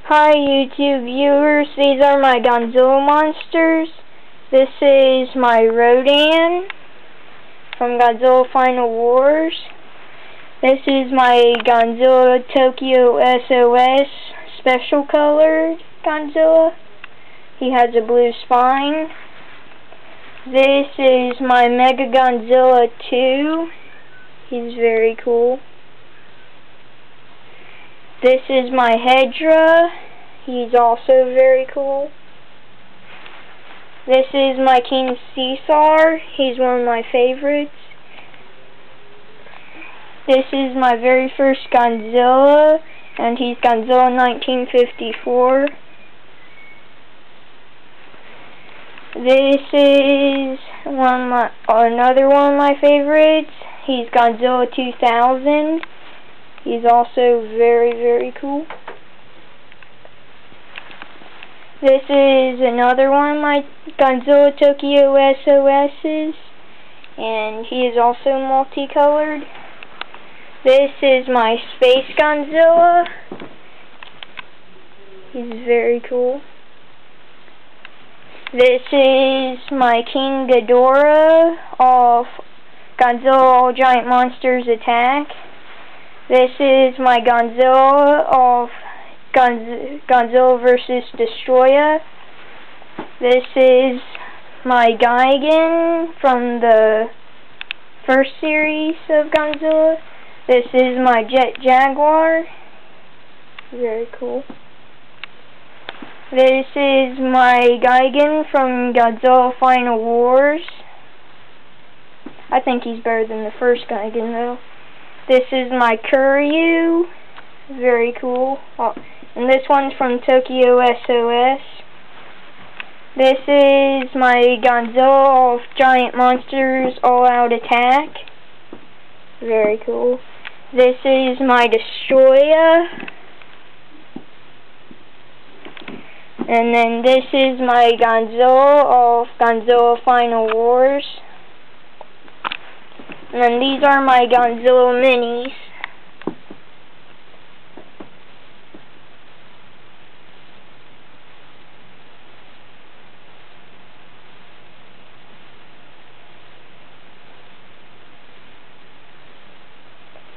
Hi YouTube viewers, these are my Godzilla monsters. This is my Rodan from Godzilla Final Wars. This is my Godzilla Tokyo SOS special colored Godzilla. He has a blue spine. This is my Mega Godzilla 2. He's very cool. This is my Hedra. He's also very cool. This is my King Caesar. He's one of my favorites. This is my very first Godzilla, and he's Godzilla 1954. This is another one of my favorites. He's Godzilla 2000. He's also very, very cool. This is another one of my Godzilla Tokyo SOS's, and he is also multicolored. This is my Space Godzilla. He's very cool. This is my King Ghidorah of Godzilla All Giant Monsters Attack. This is my Godzilla of Godzilla vs. Destroyer. This is my Gigan from the first series of Godzilla. This is my Jet Jaguar. Very cool. This is my Gigan from Godzilla Final Wars. I think he's better than the first Gigan though. This is my Kuryu, very cool, and this one's from Tokyo SOS. This is my Godzilla of Giant Monsters All Out Attack, very cool. This is my Destroyer, and then this is my Godzilla of Godzilla Final Wars. And then these are my Godzilla minis.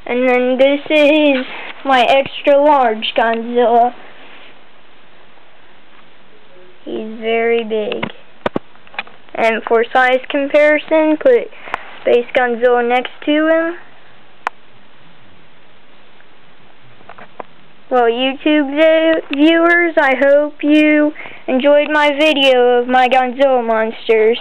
And then this is my extra large Godzilla. He's very big. And for size comparison, put Space Godzilla next to him. Well, YouTube viewers, I hope you enjoyed my video of my Godzilla monsters.